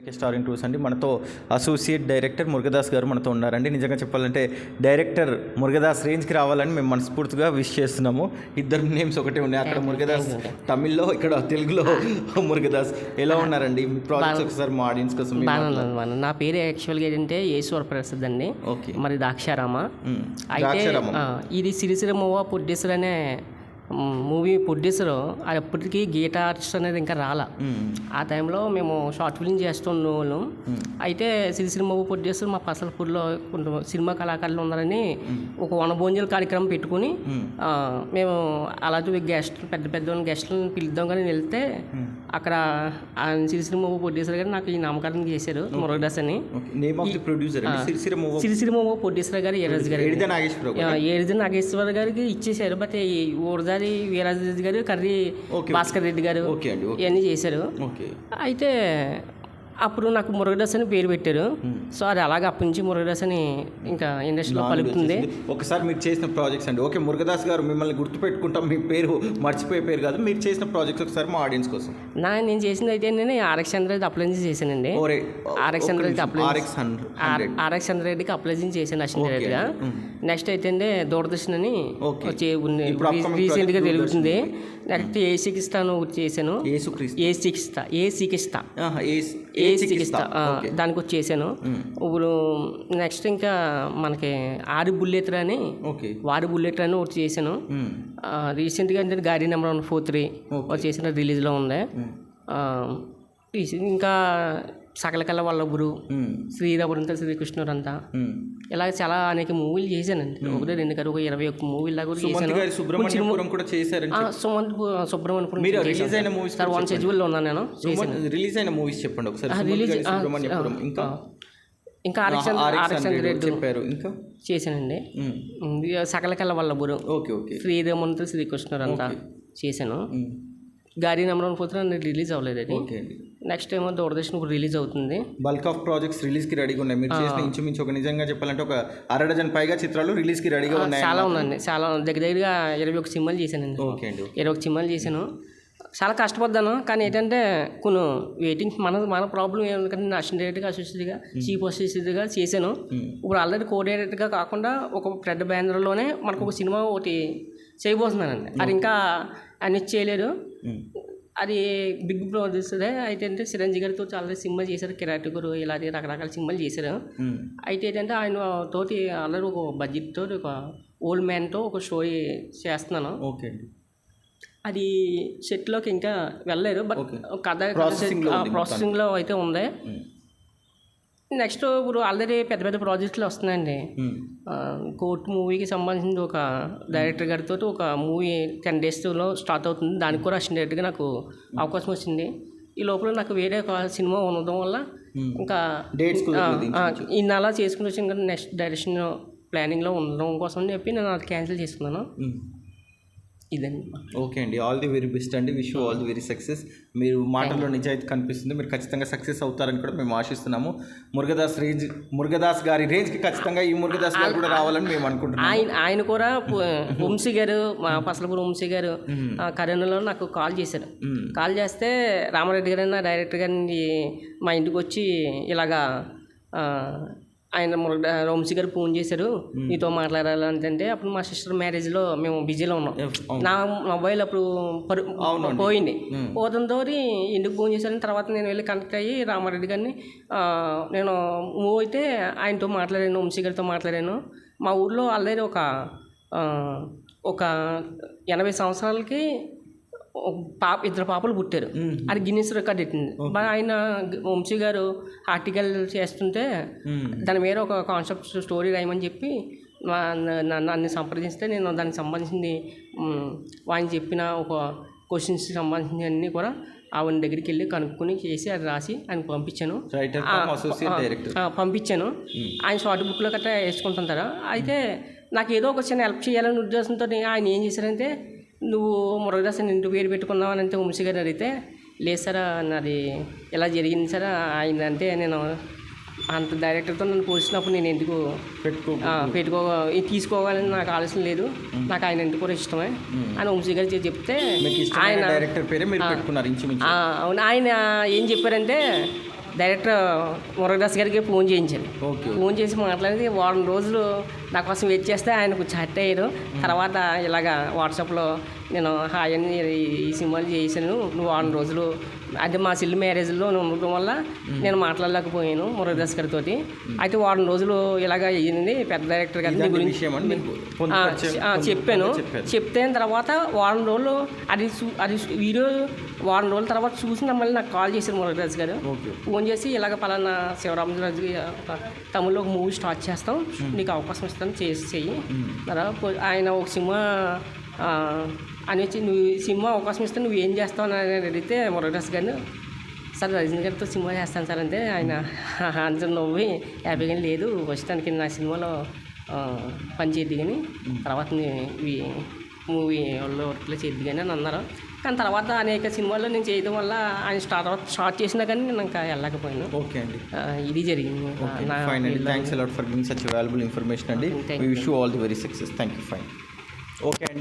Starring tours అండి. మనతో associate director Murugadoss గారు మనతో ఉన్నారండి. నిజంగా చెప్పాలంటే డైరెక్టర్ మురుగదాస్ రేంజ్కి రావాలని మేము మనస్ఫూర్తిగా విష్ చేస్తున్నాము. ఇద్దరు నేమ్స్ ఒకటే ఉన్నాయి, అక్కడ మురుగదాస్ తమిళ్లో, ఇక్కడ తెలుగులో మురుగదాస్. ఎలా ఉన్నారండి? మీ ప్రాజెక్ట్స్ ఒకసారి మా ఆడియన్స్ కోసం. నా పేరు యాక్చువల్గా ఏంటంటే ఈశ్వర్ ప్రసాద్ అండి. ఓకే. మరి ద్రాక్షారామ. అయితే ఇది సిరిసిరమోవా ప్రొడ్యూసర్ అనే మూవీ ప్రొడ్యూసర్ అప్పటికి గీత ఆర్టిస్ట్ అనేది ఇంకా రాలా. ఆ టైంలో మేము షార్ట్ ఫిల్మ్ చేస్తున్న వాళ్ళం. అయితే సిరిసిరమ ప్రొడ్యూసర్ మా పసలపూర్లో కొంచెం సినిమా కళాకారులు ఉన్నారని ఒక వనభోజనాల కార్యక్రమం పెట్టుకుని మేము అలాంటి పెద్ద పెద్ద గెస్టులను పిలుద్దాం కానీ వెళ్తే అక్కడ సిరిసిరమ ప్రొడ్యూసర్ గారు నాకు ఈ నామకరణం చేశారు, మురుగదాస్ అని. సిరిసిరమ ప్రొడ్యూసర్ గారు ఏరిజ నాగేశ్వర గారికి ఇచ్చేశారు. బట్ ఊరదారి వీరాజరెడ్డి గారు, కర్రీ భాస్కర్ రెడ్డి గారు ఇవన్నీ చేశారు. అయితే అప్పుడు నాకు మురుగదాస్ అని పేరు పెట్టారు. సో అది అలాగే అప్పటి నుంచి మురుగదాస్ అని ఇంకా ఇండస్ట్రీలో పలుకుతుంది. ఒకసారి మీరు చేసిన ప్రాజెక్ట్స్ అండి. ఓకే, మురుగదాస్ గారు మిమ్మల్ని గుర్తుపెట్టుకుంటాం, మీ పేరు మర్చిపోయే పేరు కాదు. మీరు చేసిన ప్రాజెక్ట్స్ ఒకసారి మా ఆడియన్స్ కోసం. నేను చేసింది అయితే నేను ఆర్ఎక్స్ చంద్రరెడ్డి అప్లైజింగ్ చేశానండి. ఆర్ఎక్స్ చంద్రరెడ్డికి అప్లైజింగ్ చేశాను అసిస్టెంట్ డైరెక్టర్గా. నెక్స్ట్ అయితే దూరదర్శన్ అని రీసెంట్గా తెలుగుతుంది. నెక్స్ట్ ఏ సికిస్తాను చేశాను. ఏ సికిస్తా దానికి వచ్చి చేశాను. ఇప్పుడు నెక్స్ట్ ఇంకా మనకి వారి బుల్లెట్ అని ఒకటి చేశాను. రీసెంట్గా అంటే గాడి నెంబర్ 143 ఒకటి చేసిన రిలీజ్లో ఉంది. ఇంకా సకలకళ వల్లభురు, శ్రీరాముడంతా శ్రీకృష్ణుడంతా, ఇలా చాలా అనేక మూవీలు చేశానండి. ఒకటి రెండు కాదు, ఒక 21 మూవీలు దాకా చేశాను. సుబ్రహ్మణ్యపురం వన్ షెడ్యూల్లో ఉన్నాను నేను. రిలీజ్ అయిన మూవీస్ చెప్పండి ఒకసారి. ఇంకా ఆర్ఎక్స్ చెప్పారు, ఇంకా చేశానండి. సకలకళ వల్లభురు, శ్రీరాముడంతా శ్రీకృష్ణుడంతా చేశాను. గాడి నెంబర్ 143 రిలీజ్ అవ్వలేదు అది. నెక్స్ట్ ఏమో దూరదర్శన్ రిలీజ్ అవుతుంది. బల్క్ ఆఫ్ ప్రాజెక్ట్స్ రిలీజ్ కి రెడీగా ఉన్నాయి. మీరు చేసిన ఇంచుమించు ఒక నిజంగా చెప్పాలంటే ఒక 1/2 డజన్ పైగా చిత్రాలు రిలీజ్ కి రెడీగా ఉన్నాయి. చాలా ఉందండి, చాలా దగ్గరగా 21 సినిమాలు చేశానండి. 21 సినిమాలు చేశాను. చాలా కష్టపడ్డాను. కానీ ఏంటంటే కొన్ని వెయిటింగ్ మన ప్రాబ్లం ఏమిటంటే అసిస్టెంట్ డైరెక్టర్గా, అసోసియేట్గా, చీఫ్ అసోసియేట్గా చేశాను. ఇప్పుడు ఆల్రెడీ కో డైరెక్టర్గా కాకుండా ఒక పెద్ద బ్యానర్లోనే మనకు ఒక సినిమా ఒకటి చేయబోతున్నానండి. అది ఇంకా అన్ని చేయలేదు. అది బిగ్ ప్రొడ్యూసరే. అయితే అంటే చిరంజీవి గారితో చాలా సినిమా చేశారు, కిరాటకురు, ఇలాంటి రకరకాల సినిమాలు చేశారు. అయితే ఏంటంటే ఆయన తోటి ఆల్రెడీ ఒక బడ్జెట్ తోటి ఒక ఓల్డ్ మ్యాన్తో ఒక స్టోరీ చేస్తున్నాను. ఓకే. అది సెట్లోకి ఇంకా వెళ్ళలేదు, బట్ కథ ప్రాసెసింగ్లో అయితే ఉంది. నెక్స్ట్ ఇప్పుడు ఆల్రెడీ పెద్ద పెద్ద ప్రాజెక్టులు వస్తున్నాయండి. కోర్టు మూవీకి సంబంధించి ఒక డైరెక్టర్ గారితో ఒక మూవీ 10 డేస్లో స్టార్ట్ అవుతుంది. దానికి కూడా అసిస్టెంట్ డైరెక్టర్గా నాకు అవకాశం వచ్చింది. ఈ లోపల నాకు వేరే ఒక సినిమా ఉండడం వల్ల ఇంకా ఇన్ని అలా చేసుకుని వచ్చి ఇంకా నెక్స్ట్ డైరెక్షన్ ప్లానింగ్లో ఉండడం కోసం చెప్పి నేను అది క్యాన్సిల్ చేసుకున్నాను. ఇదండి. ఓకే అండి, ఆల్ ది వెరీ బెస్ట్ అండి. Wish you all the very success. మీరు మాటల్లో నిజాయితీ కనిపిస్తుంది. మీరు ఖచ్చితంగా సక్సెస్ అవుతారని కూడా మేము ఆశిస్తున్నాము. మురుగదాస్ గారి రేంజ్కి ఖచ్చితంగా ఈ మురుగదాస్ గారు కూడా రావాలని మేము అనుకుంటున్నాము. ఆయన కూడా వంశీ గారు, మా పసలపూర్ వంశీ గారు కరోనాలో నాకు కాల్ చేశారు. కాల్ చేస్తే రామారెడ్డి గారు అన్న డైరెక్టర్ గారిని మా ఇంటికి వచ్చి ఇలాగా ఆయన వంశీ గారు ఫోన్ చేశారు, నీతో మాట్లాడాలంటే. అప్పుడు మా సిస్టర్ మ్యారేజ్లో మేము బిజీలో ఉన్నాం. నా మొబైల్ అప్పుడు పోయింది. పోతుందో ఎందుకు ఫోన్ చేశారని తర్వాత నేను వెళ్ళి కనెక్ట్ అయ్యి రామారెడ్డి గారిని నేను మూవ్ అయితే ఆయనతో మాట్లాడాను, వంశీ గారితో మాట్లాడాను. మా ఊళ్ళో ఆల్రెడీ ఒక 80 సంవత్సరాలకి ఇద్దరు పాపలు పుట్టారు. అది గిన్నిస్ రికార్డ్ ఎట్టింది. ఆయన వంశీ గారు ఆర్టికల్ చేస్తుంటే దాని మీద ఒక కాన్సెప్ట్ స్టోరీ రాయమని చెప్పి నన్ను సంప్రదిస్తే నేను దానికి సంబంధించింది ఆయన చెప్పిన ఒక క్వశ్చన్స్కి సంబంధించిన అన్నీ కూడా ఆవిడ దగ్గరికి వెళ్ళి కనుక్కొని చేసి అది రాసి ఆయనకు పంపించాను. ఆయన షార్ట్ బుక్లో గట్రా వేసుకుంటుంటారు. అయితే నాకు ఏదో ఒక చిన్న హెల్ప్ చేయాలనే ఉద్దేశంతో ఆయన ఏం చేశారంటే, నువ్వు మురుగదాస్ ఇంటి పేరు పెట్టుకున్నావు అని అంటే వంశీ గారు అడిగితే, లేదు సార్ నాది ఎలా జరిగింది సార్ ఆయన అంటే, నేను అంత డైరెక్టర్తో నన్ను పోల్చినప్పుడు నేను ఎందుకు తీసుకోవాలని నాకు ఆలోచన లేదు, నాకు ఆయన ఇంటి కూడా ఇష్టమే అని వంశీ గారు చెప్తే ఆయన డైరెక్టర్ పేరే మీరు పెట్టుకున్నారు. అవును, ఆయన ఏం చెప్పారంటే, డైరెక్టర్ మురుగదాస్ గారికి ఫోన్ చేయించాను. ఓకే. ఫోన్ చేసి మాట్లాడి వారం రోజులు నా కోసం వెయిట్ చేస్తే ఆయన కొంచెం హట్ అయ్యారు. తర్వాత ఇలాగా వాట్సాప్లో నేను హాయ్ అని ఈ సినిమాలు చేశాను, నువ్వు వారం రోజులు అంటే మా సిల్లు మ్యారేజ్లో ఉండటం వల్ల నేను మాట్లాడలేకపోయాను మురుగదాస్ గారితో. అయితే వారం రోజులు ఇలాగ అయ్యింది పెద్ద డైరెక్టర్ గారి నీ గురించి చెప్పాను. చెప్తే తర్వాత వారం రోజులు అది వీడియో వారం రోజుల తర్వాత చూసి మళ్ళీ నాకు కాల్ చేశారు మురుగదాస్ గారు. ఫోన్ చేసి ఇలాగ పలానా శివరామరాజు తమిళ్లో ఒక మూవీ స్టార్ట్ చేస్తాం, నీకు అవకాశం ఇస్తాను చెయ్యి. ఆయన ఒక సినిమా అని వచ్చి నువ్వు సినిమా అవకాశం ఇస్తే నువ్వు ఏం చేస్తావు అని అడిగితే మురుగదాస్ గారిని సార్ రజనీ గారితో సినిమా చేస్తాను సార్ అంటే ఆయన అందరూ నవ్వి హ్యాపీగా లేదు వచ్చానికి నా సినిమాలో పనిచేద్ది కానీ తర్వాత మూవీ వాళ్ళు వర్క్లో చేద్ది కానీ అని అన్నారు. కానీ తర్వాత అనేక సినిమాల్లో నేను చేయడం వల్ల ఆయన స్టార్ట్ చేసినా కానీ నేను ఇంకా వెళ్ళకపోయాను. ఓకే అండి, ఇది జరిగింది. ఫైన్ అండి, thanks a lot for giving such valuable information అండి. We wish you all the very success. Thank you. Fine. Okay అండి.